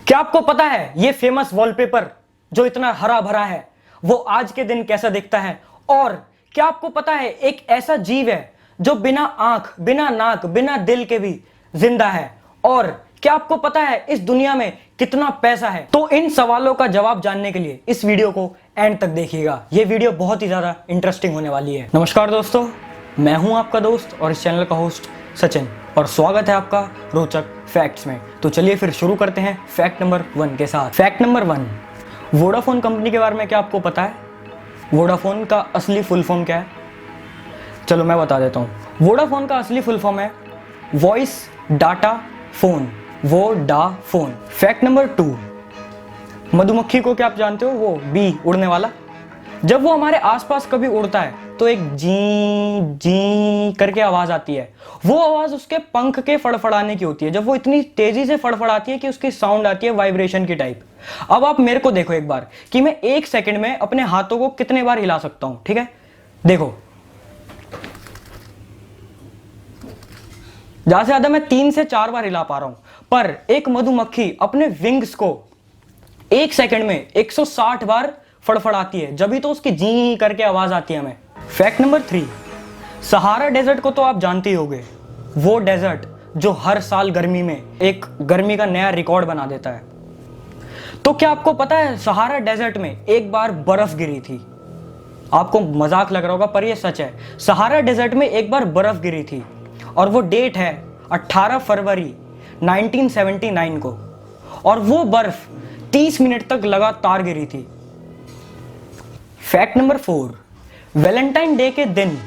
क्या आपको पता है ये फेमस वॉलपेपर जो इतना हरा भरा है वो आज के दिन कैसा दिखता है? और क्या आपको पता है एक ऐसा जीव है जो बिना आंख, बिना नाक, बिना दिल के भी जिंदा है? और क्या आपको पता है इस दुनिया में कितना पैसा है? तो इन सवालों का जवाब जानने के लिए इस वीडियो को एंड तक देखिएगा। ये वीडियो बहुत ही ज्यादा इंटरेस्टिंग होने वाली है। नमस्कार दोस्तों, मैं हूं आपका दोस्त और इस चैनल का होस्ट सचिन, और स्वागत है आपका रोचक फैक्ट्स में। तो चलिए फिर शुरू करते हैं फैक्ट नंबर 1 के साथ। फैक्ट नंबर 1, वोडाफोन कंपनी के बारे में क्या आपको पता है? वोडाफोन का असली फुल फॉर्म क्या है? चलो मैं बता देता हूँ। वोडाफोन का असली फुल फॉर्म है voice data phone, Vodafone. Fact number 2, मधुमक्खी को क्या आप जानते हो? वो बी, उड़ने वाला। जब वो हमारे आसपास कभी उड़ता है तो एक जी जी करके आवाज आती है। वो आवाज उसके पंख के फड़फड़ाने की होती है। जब वो इतनी तेजी से फड़फड़ाती है कि उसकी साउंड आती है वाइब्रेशन की टाइप। अब आप मेरे को देखो एक बार कि मैं 1 सेकंड में अपने हाथों को कितने बार हिला सकता हूं। ठीक है, देखो, ज्यादा से ज्यादा मैं 3 से 4 बार हिला पा रहा हूं। पर एक मधुमक्खी अपने विंग्स को 1 सेकंड में 160 बार फड़फड़ाती है, जब भी तो उसकी जी करके आवाज आती है हमें। फैक्ट नंबर 3, सहारा डेजर्ट को तो आप जानते ही होंगे। वो डेजर्ट जो हर साल गर्मी में एक गर्मी का नया रिकॉर्ड बना देता है। तो क्या आपको पता है सहारा डेजर्ट में एक बार बर्फ गिरी थी? आपको मजाक लग रहा होगा पर यह सच है। सहारा डेजर्ट में एक बार बर्फ गिरी थी और वो डेट है 18 फरवरी 1979 को, और वो बर्फ 30 मिनट तक लगातार गिरी थी। फैक्ट नंबर 4, वैलेंटाइन डे के दिन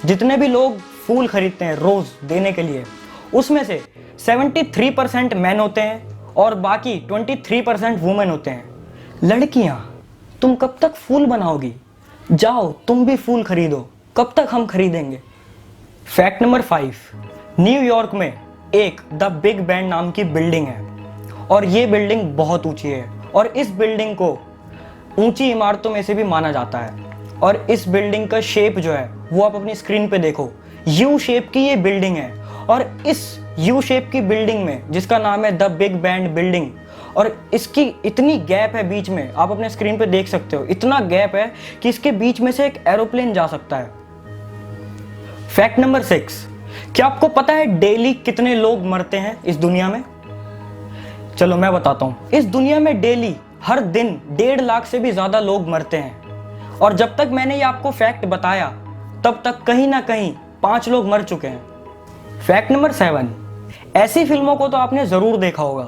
जितने भी लोग फूल खरीदते हैं रोज देने के लिए, उसमें से 73% मैन होते हैं और बाकी 23% वुमेन होते हैं। लड़कियां, तुम कब तक फूल बनाओगी? जाओ तुम भी फूल खरीदो, कब तक हम खरीदेंगे? फैक्ट नंबर 5, न्यूयॉर्क में एक द बिग बैंड नाम की बिल्डिंग है और ये बिल्डिंग बहुत ऊंची है और इस बिल्डिंग को ऊंची इमारतों में से भी माना जाता है। और इस बिल्डिंग का शेप जो है वो आप अपनी स्क्रीन पे देखो, यू शेप की ये बिल्डिंग है। और इस यू शेप की बिल्डिंग में, जिसका नाम है द बिग बैंड बिल्डिंग, और इसकी इतनी गैप है बीच में, आप अपने स्क्रीन पे देख सकते हो, इतना गैप है कि इसके बीच में से एक एरोप्लेन जा सकता है। फैक्ट नंबर 6, क्या आपको पता है डेली कितने लोग मरते हैं इस दुनिया में? चलो मैं बताता हूं। इस दुनिया में डेली हर दिन 1.5 लाख से भी ज्यादा लोग मरते हैं। और जब तक मैंने ये आपको फैक्ट बताया तब तक कहीं ना कहीं 5 लोग मर चुके हैं। फैक्ट नंबर 7, ऐसी फिल्मों को तो आपने जरूर देखा होगा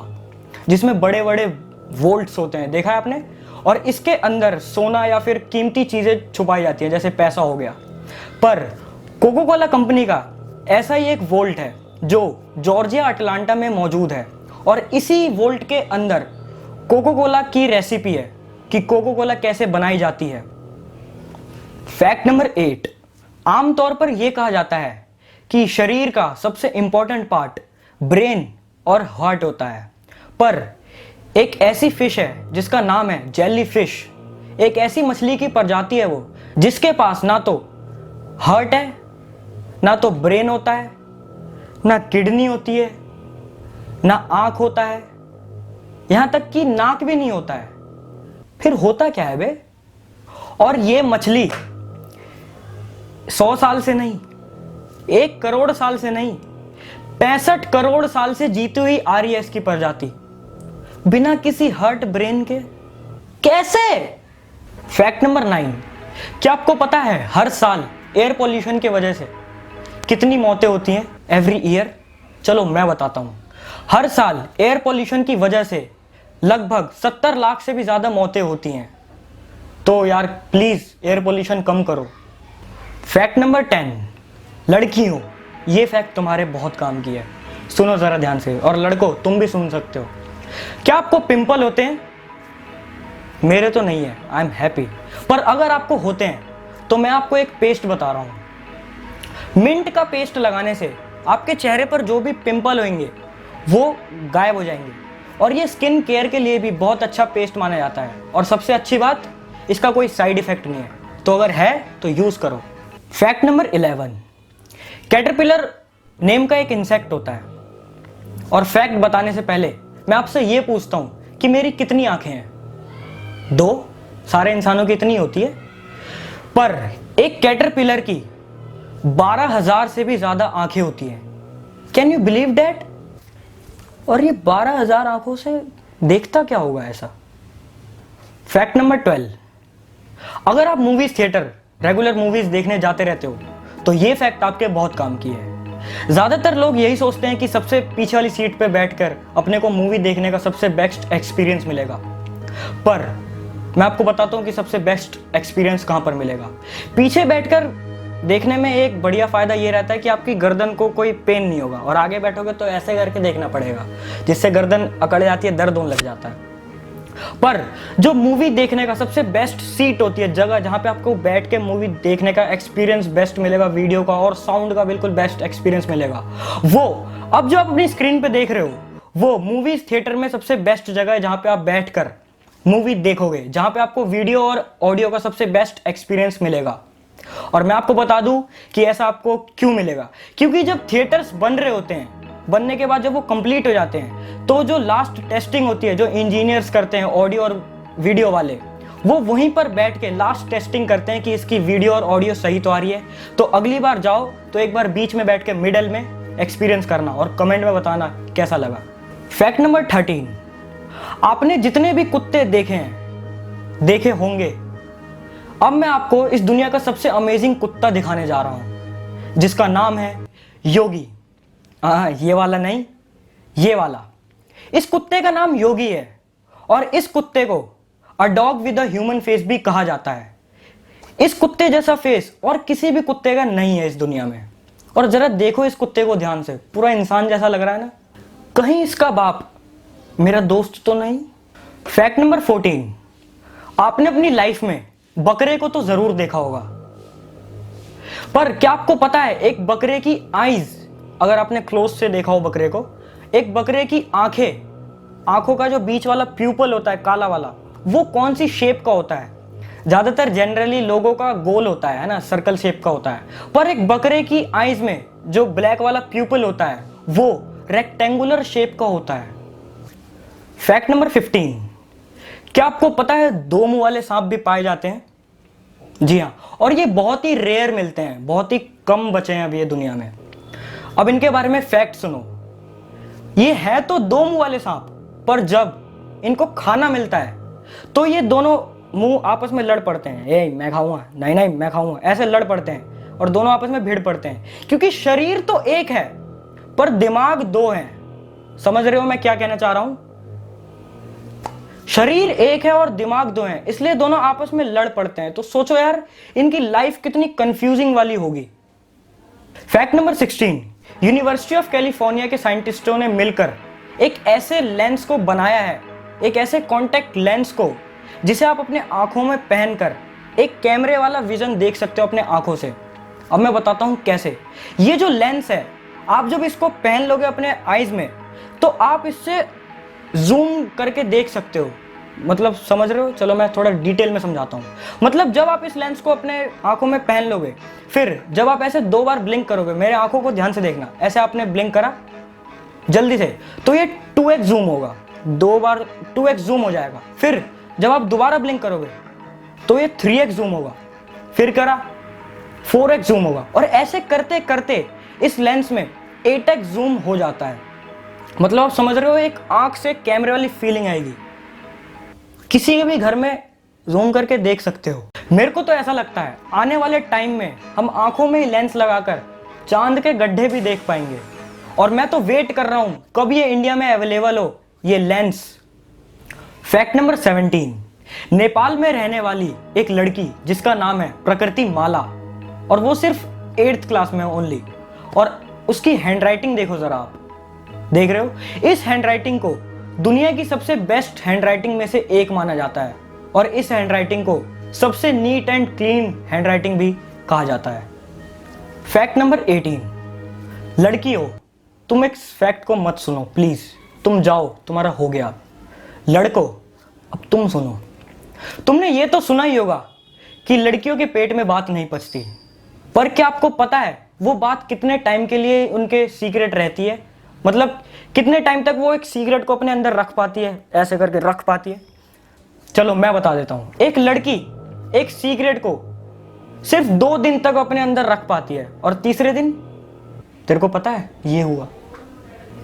जिसमें बड़े बड़े वोल्ट्स होते हैं, देखा है आपने? और इसके अंदर सोना या फिर कीमती चीजें छुपाई जाती हैं, जैसे पैसा हो गया। पर कोको कोला कंपनी का ऐसा ही एक वोल्ट है जो जॉर्जिया अटलांटा में मौजूद है, और इसी वोल्ट के अंदर कोको कोला की रेसिपी है कि कोको कोला कैसे बनाई जाती है। फैक्ट नंबर 8, आमतौर पर यह कहा जाता है कि शरीर का सबसे इंपॉर्टेंट पार्ट ब्रेन और हार्ट होता है, पर एक ऐसी फिश है जिसका नाम है जेली फिश। एक ऐसी मछली की प्रजाति है वो जिसके पास ना तो हार्ट है, ना तो ब्रेन होता है, ना किडनी होती है, ना आंख होता है, यहां तक कि नाक भी नहीं होता है। फिर होता क्या है बे? और ये मछली 100 साल से नहीं, 1 करोड़ साल से नहीं, 65 करोड़ साल से जीती हुई आ रही है इसकी प्रजाति, बिना किसी हार्ट ब्रेन के। कैसे? फैक्ट नंबर 9, क्या आपको पता है हर साल एयर पोल्यूशन की वजह से कितनी मौतें होती हैं एवरी ईयर? चलो मैं बताता हूं। हर साल एयर पोल्यूशन की वजह से लगभग 70 लाख से भी ज्यादा मौतें होती हैं। तो यार प्लीज एयर पोल्यूशन कम करो। फैक्ट नंबर 10, लड़कियों, ये फैक्ट तुम्हारे बहुत काम की है, सुनो जरा ध्यान से, और लड़कों तुम भी सुन सकते हो। क्या आपको पिंपल होते हैं? मेरे तो नहीं है, आई एम हैप्पी। पर अगर आपको होते हैं तो मैं आपको एक पेस्ट बता रहा हूं। मिंट का पेस्ट लगाने से आपके चेहरे पर जो भी पिंपल होंगे वो गायब हो जाएंगे, और ये स्किन केयर के लिए भी बहुत अच्छा पेस्ट माना जाता है। और सबसे अच्छी बात, इसका कोई साइड इफेक्ट नहीं है, तो अगर है तो यूज करो। फैक्ट नंबर 11, कैटरपिलर नेम का एक इंसेक्ट होता है। और फैक्ट बताने से पहले मैं आपसे ये पूछता हूं कि मेरी कितनी आंखें हैं? 2, सारे इंसानों की इतनी होती है। पर एक कैटरपिलर की 12,000 से भी ज्यादा आंखें होती हैं। Can you believe that? और ये 12,000 आंखों से देखता क्या होगा ऐसा? फैक्ट नंबर 12, अगर आप मूवीज थिएटर रेगुलर मूवीज देखने जाते रहते हो तो ये फैक्ट आपके बहुत काम की है। ज्यादातर लोग यही सोचते हैं कि सबसे पीछे वाली सीट पे बैठकर अपने को मूवी देखने का सबसे बेस्ट एक्सपीरियंस मिलेगा, पर मैं आपको बताता हूं कि सबसे बेस्ट एक्सपीरियंस कहां पर मिलेगा। पीछे बैठकर देखने में एक बढ़िया फायदा ये रहता है कि आपकी गर्दन को कोई पेन नहीं होगा, और आगे बैठोगे तो ऐसे करके देखना पड़ेगा जिससे गर्दन अकड़ जाती है, दर्द होने लग जाता है। पर जो मूवी देखने का सबसे बेस्ट सीट होती है, जगह जहां पे आपको बैठ के मूवी देखने का एक्सपीरियंस बेस्ट मिलेगा, वीडियो का और साउंड का बिल्कुल बेस्ट एक्सपीरियंस मिलेगा, वो अब जो आप अपनी स्क्रीन पे देख रहे हो वो मूवीज थिएटर में सबसे बेस्ट जगह है जहां पे आप बैठकर मूवी देखोगे, जहां पे आपको वीडियो और ऑडियो का सबसे बेस्ट एक्सपीरियंस मिलेगा। और मैं आपको बता दूं कि ऐसा आपको क्यों मिलेगा, क्योंकि जब थिएटर्स बन रहे होते हैं, बनने के बाद जब वो कंप्लीट हो जाते हैं तो जो लास्ट टेस्टिंग होती है, जो इंजीनियर्स करते हैं ऑडियो और वीडियो वाले, वो वहीं पर बैठ के लास्ट टेस्टिंग करते हैं कि इसकी वीडियो और ऑडियो सही तो आ रही है। तो अगली बार जाओ तो एक बार बीच में बैठ के मिडल में एक्सपीरियंस करना और कमेंट में बताना कैसा लगा। फैक्ट नंबर 13, आपने जितने भी कुत्ते देखे होंगे, अब मैं आपको इस दुनिया का सबसे अमेजिंग कुत्ता दिखाने जा रहा हूं जिसका नाम है योगी। ये वाला नहीं, ये वाला। इस कुत्ते का नाम योगी है और इस कुत्ते को a dog with a human face भी कहा जाता है। इस कुत्ते जैसा फेस और किसी भी कुत्ते का नहीं है इस दुनिया में। और जरा देखो इस कुत्ते को ध्यान से, पूरा इंसान जैसा लग रहा है ना। कहीं इसका बाप मेरा दोस्त तो नहीं? फैक्ट नंबर 14, आपने अपनी लाइफ में बकरे को तो जरूर देखा होगा, पर क्या आपको पता है एक बकरे की आईज, अगर आपने क्लोज से देखा हो बकरे को, एक बकरे की आंखों का जो बीच वाला प्यूपल होता है काला वाला, वो कौन सी शेप का होता है? ज्यादातर जनरली लोगों का गोल होता है ना, सर्कल शेप का होता है, पर एक बकरे की आईज में जो ब्लैक वाला प्यूपल होता है वो रेक्टेंगुलर शेप का होता है। फैक्ट नंबर 15, क्या आपको पता है 2 मुंह वाले सांप भी पाए जाते हैं? जी हाँ, और ये बहुत ही रेयर मिलते हैं, बहुत ही कम बचे हैं अभी ये दुनिया में। अब इनके बारे में फैक्ट सुनो। ये है तो 2 मुंह वाले सांप, पर जब इनको खाना मिलता है तो ये दोनों मुंह आपस में लड़ पड़ते हैं। ए मैं खाऊंगा, नहीं नहीं मैं खाऊंगा, ऐसे लड़ पड़ते हैं और दोनों आपस में भिड़ पड़ते हैं, क्योंकि शरीर तो एक है पर दिमाग 2 हैं। समझ रहे हो मैं क्या कहना चाह रहा हूं? शरीर एक है और दिमाग 2 हैं, इसलिए दोनों आपस में लड़ पड़ते हैं। तो सोचो यार इनकी लाइफ कितनी कंफ्यूजिंग वाली होगी। Fact number 16, university of California के साइंटिस्टों ने मिलकर एक ऐसे लेंस को बनाया है, एक ऐसे कॉन्टैक्ट लेंस को जिसे आप अपने आंखों में पहनकर एक कैमरे वाला विजन देख सकते हो अपने आंखों से। अब मैं बताता हूं कैसे। ये जो लेंस है, आप जब इसको पहन लोगे अपने आईज में तो आप इससे जूम करके देख सकते हो। मतलब समझ रहे हो? चलो मैं थोड़ा डिटेल में समझाता हूँ। मतलब जब आप इस लेंस को अपने आंखों में पहन लोगे, फिर जब आप ऐसे 2 बार ब्लिंक करोगे, मेरे आंखों को ध्यान से देखना, ऐसे आपने ब्लिंक करा जल्दी से तो ये 2x जूम होगा, 2 बार 2x जूम हो जाएगा। फिर जब आप दोबारा ब्लिंक करोगे तो ये 3x जूम होगा, फिर करा 4x जूम होगा, और ऐसे करते करते इस लेंस में 8x जूम हो जाता है। मतलब आप समझ रहे हो, एक आंख से कैमरे वाली फीलिंग आएगी। किसी के भी घर में जूम करके देख सकते हो। मेरे को तो ऐसा लगता है आने वाले टाइम में हम आंखों में ही लेंस लगाकर चांद के गड्ढे भी देख पाएंगे, और मैं तो वेट कर रहा हूं कब ये इंडिया में अवेलेबल हो ये लेंस। फैक्ट नंबर 17, नेपाल में रहने वाली एक लड़की जिसका नाम है प्रकृति माला, और वो सिर्फ 8th क्लास में ओनली, और उसकी हैंडराइटिंग देखो जरा आप, देख रहे हो? इस हैंडराइटिंग को दुनिया की सबसे बेस्ट हैंडराइटिंग में से एक माना जाता है, और इस हैंडराइटिंग को सबसे नीट एंड क्लीन हैंडराइटिंग भी कहा जाता है। फैक्ट नंबर 18, लड़की हो तुम एक फैक्ट को मत सुनो प्लीज, तुम जाओ, तुम्हारा हो गया। लड़को अब तुम सुनो। तुमने ये तो सुना ही होगा कि लड़कियों के पेट में बात नहीं पचती, पर क्या आपको पता है वो बात कितने टाइम के लिए उनके सीक्रेट रहती है? मतलब कितने टाइम तक वो एक सिगरेट को अपने अंदर रख पाती है, ऐसे करके रख पाती है। चलो मैं बता देता हूं, एक लड़की एक सिगरेट को सिर्फ 2 दिन तक अपने अंदर रख पाती है और तीसरे दिन तेरे को पता है ये हुआ,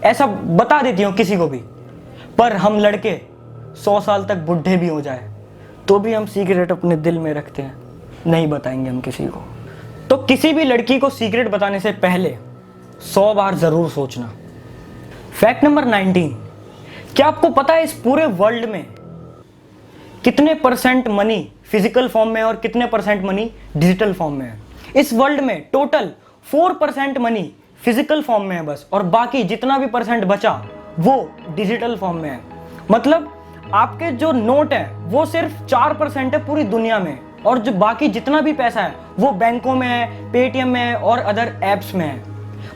ऐसा बता देती हूँ किसी को भी। पर हम लड़के 100 साल तक बुढ़े भी हो जाए तो भी हम सिगरेट अपने दिल में रखते हैं, नहीं बताएंगे हम किसी को। तो किसी भी लड़की को सिगरेट बताने से पहले 100 बार जरूर सोचना। फैक्ट नंबर 19, क्या आपको पता है इस पूरे वर्ल्ड में कितने परसेंट मनी फिजिकल फॉर्म में और कितने परसेंट मनी डिजिटल फॉर्म में है? इस वर्ल्ड में टोटल 4% मनी फिजिकल फॉर्म में है बस, और बाकी जितना भी परसेंट बचा वो डिजिटल फॉर्म में है। मतलब आपके जो नोट है वो सिर्फ 4% है पूरी दुनिया में, और जो बाकी जितना भी पैसा है वो बैंकों में है, पेटीएम में है और अदर एप्स में है।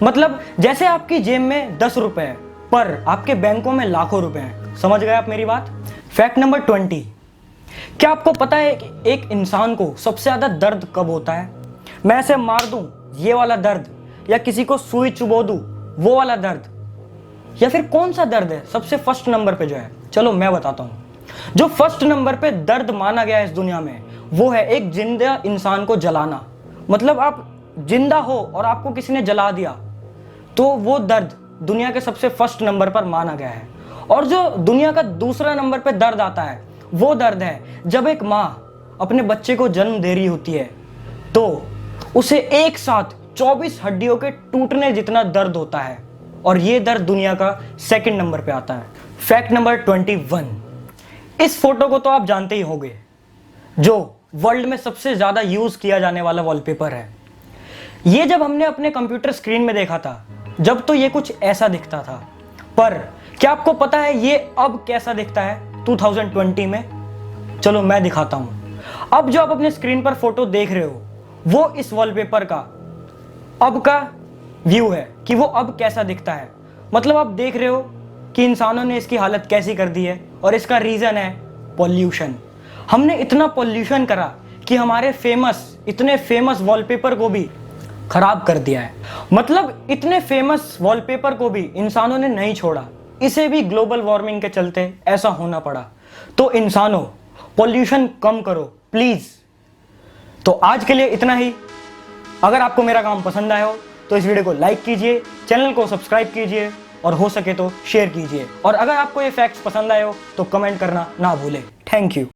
मतलब जैसे आपकी जेब में 10 रुपए है पर आपके बैंकों में लाखों रुपए हैं। समझ गए आप मेरी बात? फैक्ट नंबर 20, क्या आपको पता है कि एक इंसान को सबसे ज्यादा दर्द कब होता है? मैं ऐसे मार दूं ये वाला दर्द, या किसी को सुई चुबो दूं वो वाला दर्द, या फिर कौन सा दर्द है सबसे फर्स्ट नंबर पे जो है? चलो मैं बताता हूं। जो फर्स्ट नंबर पे दर्द माना गया है इस दुनिया में वो है एक जिंदा इंसान को जलाना। मतलब आप जिंदा हो और आपको किसी ने जला दिया तो वो दर्द दुनिया के सबसे फर्स्ट नंबर पर माना गया है। और जो दुनिया का दूसरा नंबर पे दर्द आता है वो दर्द है जब एक माँ अपने बच्चे को जन्म दे रही होती है तो उसे एक साथ 24 हड्डियों के टूटने जितना दर्द होता है, और ये दर्द दुनिया का सेकंड नंबर पे आता है। फैक्ट नंबर 21, इस फोटो को तो आप जानते ही होंगे, जो वर्ल्ड में सबसे ज्यादा यूज किया जाने वाला वॉलपेपर है। ये जब हमने अपने कंप्यूटर स्क्रीन में देखा था जब तो ये कुछ ऐसा दिखता था, पर क्या आपको पता है ये अब कैसा दिखता है 2020 में? चलो मैं दिखाता हूं। अब जो आप अपने स्क्रीन पर फोटो देख रहे हो वो इस वॉलपेपर का अब का व्यू है कि वो अब कैसा दिखता है। मतलब आप देख रहे हो कि इंसानों ने इसकी हालत कैसी कर दी है, और इसका रीजन है पॉल्यूशन। हमने इतना पॉल्यूशन करा कि हमारे इतने फेमस वॉलपेपर को भी खराब कर दिया है। मतलब इतने फेमस वॉलपेपर को भी इंसानों ने नहीं छोड़ा, इसे भी ग्लोबल वार्मिंग के चलते ऐसा होना पड़ा। तो इंसानों, पॉल्यूशन कम करो प्लीज। तो आज के लिए इतना ही। अगर आपको मेरा काम पसंद आया हो तो इस वीडियो को लाइक कीजिए, चैनल को सब्सक्राइब कीजिए और हो सके तो शेयर कीजिए। और अगर आपको ये फैक्ट्स पसंद आए हो तो कमेंट करना ना भूलें। Thank you.